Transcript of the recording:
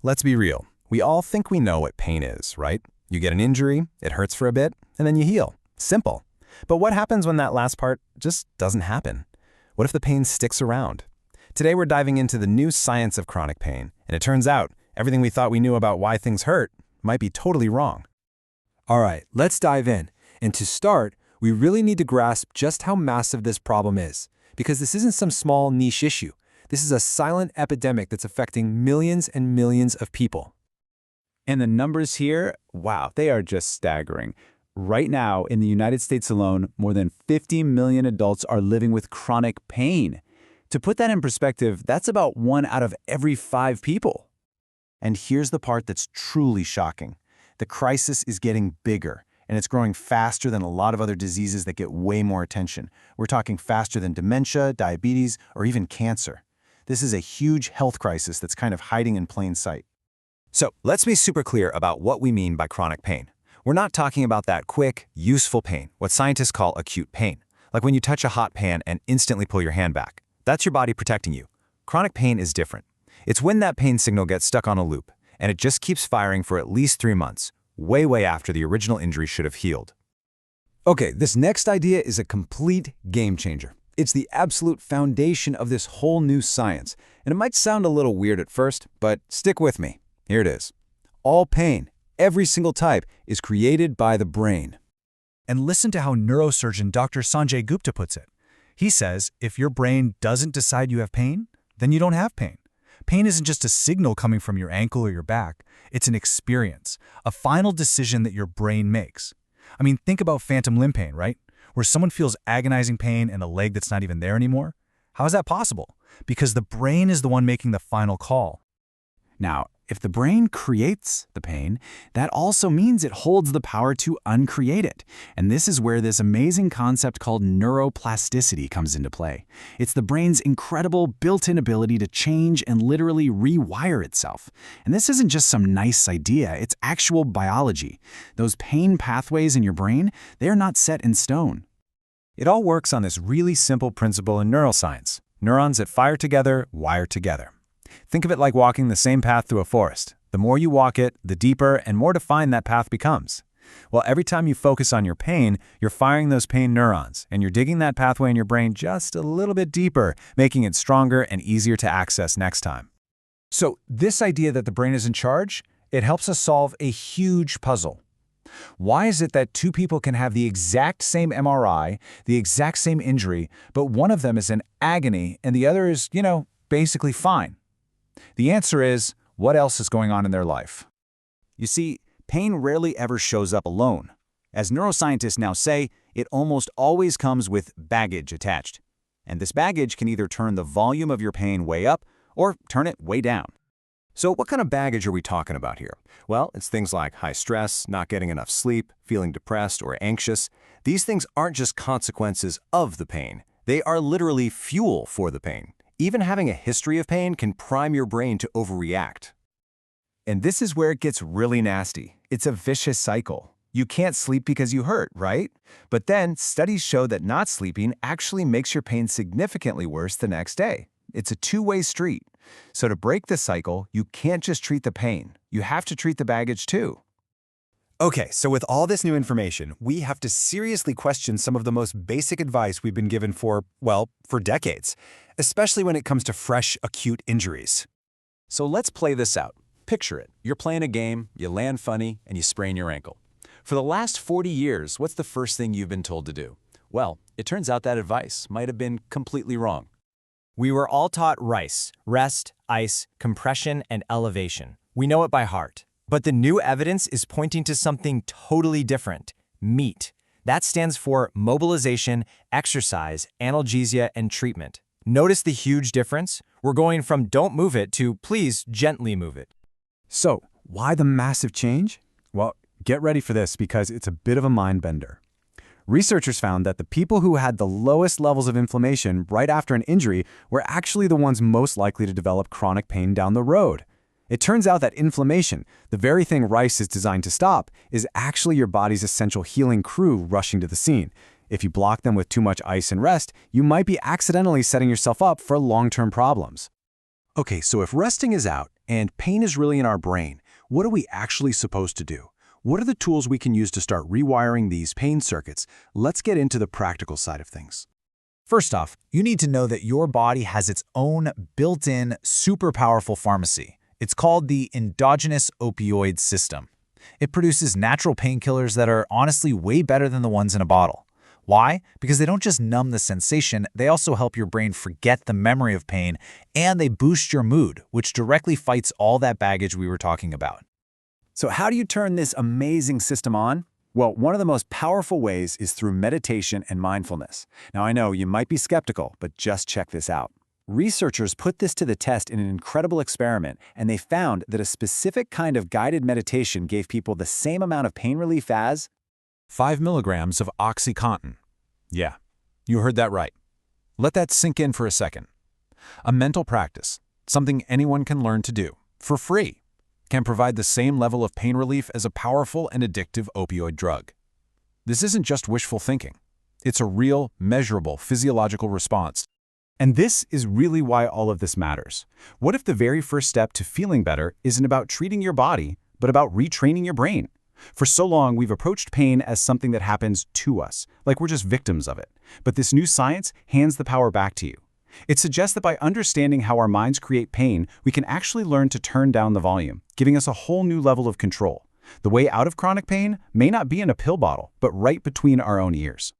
Let's be real. We all think we know what pain is, right? You get an injury, it hurts for a bit, and then you heal. Simple. But what happens when that last part just doesn't happen? What if the pain sticks around? Today we're diving into the new science of chronic pain, and it turns out everything we thought we knew about why things hurt might be totally wrong. All right, let's dive in. And to start, we really need to grasp just how massive this problem is, because this isn't some small niche issue. This is a silent epidemic that's affecting millions and millions of people. And the numbers here, wow, they are just staggering. Right now, in the United States alone, more than 50 million adults are living with chronic pain. To put that in perspective, that's about 1 out of every 5 people. And here's the part that's truly shocking. The crisis is getting bigger, and it's growing faster than a lot of other diseases that get way more attention. We're talking faster than dementia, diabetes, or even cancer. This is a huge health crisis that's kind of hiding in plain sight. So let's be super clear about what we mean by chronic pain. We're not talking about that quick, useful pain, what scientists call acute pain, like when you touch a hot pan and instantly pull your hand back. That's your body protecting you. Chronic pain is different. It's when that pain signal gets stuck on a loop, and it just keeps firing for at least 3 months, way after the original injury should have healed. Okay, this next idea is a complete game changer. It's the absolute foundation of this whole new science, and it might sound a little weird at first, but stick with me. Here it is. All pain, every single type, is created by the brain. And listen to how neurosurgeon Dr. Sanjay Gupta puts it. He says, if your brain doesn't decide you have pain, then you don't have pain. Pain isn't just a signal coming from your ankle or your back. It's an experience, a final decision that your brain makes. I mean, think about phantom limb pain, right? Where someone feels agonizing pain in a leg that's not even there anymore. How is that possible? Because the brain is the one making the final call. Now, if the brain creates the pain, that also means it holds the power to uncreate it. And this is where this amazing concept called neuroplasticity comes into play. It's the brain's incredible built-in ability to change and literally rewire itself. And this isn't just some nice idea, it's actual biology. Those pain pathways in your brain, they're not set in stone. It all works on this really simple principle in neuroscience. Neurons that fire together, wire together. Think of it like walking the same path through a forest. The more you walk it, the deeper and more defined that path becomes. Well, every time you focus on your pain, you're firing those pain neurons, and you're digging that pathway in your brain just a little bit deeper, making it stronger and easier to access next time. So this idea that the brain is in charge, it helps us solve a huge puzzle. Why is it that 2 people can have the exact same MRI, the exact same injury, but one of them is in agony and the other is, basically fine? The answer is, what else is going on in their life? You see, pain rarely ever shows up alone. As neuroscientists now say, it almost always comes with baggage attached. And this baggage can either turn the volume of your pain way up or turn it way down. So what kind of baggage are we talking about here? Well, it's things like high stress, not getting enough sleep, feeling depressed or anxious. These things aren't just consequences of the pain. They are literally fuel for the pain. Even having a history of pain can prime your brain to overreact. And this is where it gets really nasty. It's a vicious cycle. You can't sleep because you hurt, right? But then studies show that not sleeping actually makes your pain significantly worse the next day. It's a two-way street. So to break the cycle, you can't just treat the pain. You have to treat the baggage too. Okay, so with all this new information, we have to seriously question some of the most basic advice we've been given for decades, especially when it comes to fresh, acute injuries. So let's play this out. Picture it. You're playing a game, you land funny, and you sprain your ankle. For the last 40 years, what's the first thing you've been told to do? Well, it turns out that advice might have been completely wrong. We were all taught RICE, rest, ice, compression, and elevation. We know it by heart. But the new evidence is pointing to something totally different, MEAT. That stands for mobilization, exercise, analgesia, and treatment. Notice the huge difference? We're going from don't move it to please gently move it. So, why the massive change? Well, get ready for this because it's a bit of a mind bender. Researchers found that the people who had the lowest levels of inflammation right after an injury were actually the ones most likely to develop chronic pain down the road. It turns out that inflammation, the very thing RICE is designed to stop, is actually your body's essential healing crew rushing to the scene. If you block them with too much ice and rest, you might be accidentally setting yourself up for long-term problems. Okay, so if resting is out and pain is really in our brain, what are we actually supposed to do? What are the tools we can use to start rewiring these pain circuits? Let's get into the practical side of things. First off, you need to know that your body has its own built-in, super powerful pharmacy. It's called the endogenous opioid system. It produces natural painkillers that are honestly way better than the ones in a bottle. Why? Because they don't just numb the sensation, they also help your brain forget the memory of pain, and they boost your mood, which directly fights all that baggage we were talking about. So how do you turn this amazing system on? Well, one of the most powerful ways is through meditation and mindfulness. Now, I know you might be skeptical, but just check this out. Researchers put this to the test in an incredible experiment, and they found that a specific kind of guided meditation gave people the same amount of pain relief as 5 milligrams of OxyContin. Yeah, you heard that right. Let that sink in for a second. A mental practice, something anyone can learn to do, for free, can provide the same level of pain relief as a powerful and addictive opioid drug. This isn't just wishful thinking. It's a real, measurable physiological response. And this is really why all of this matters. What if the very first step to feeling better isn't about treating your body, but about retraining your brain? For so long, we've approached pain as something that happens to us, like we're just victims of it. But this new science hands the power back to you. It suggests that by understanding how our minds create pain, we can actually learn to turn down the volume, giving us a whole new level of control. The way out of chronic pain may not be in a pill bottle, but right between our own ears.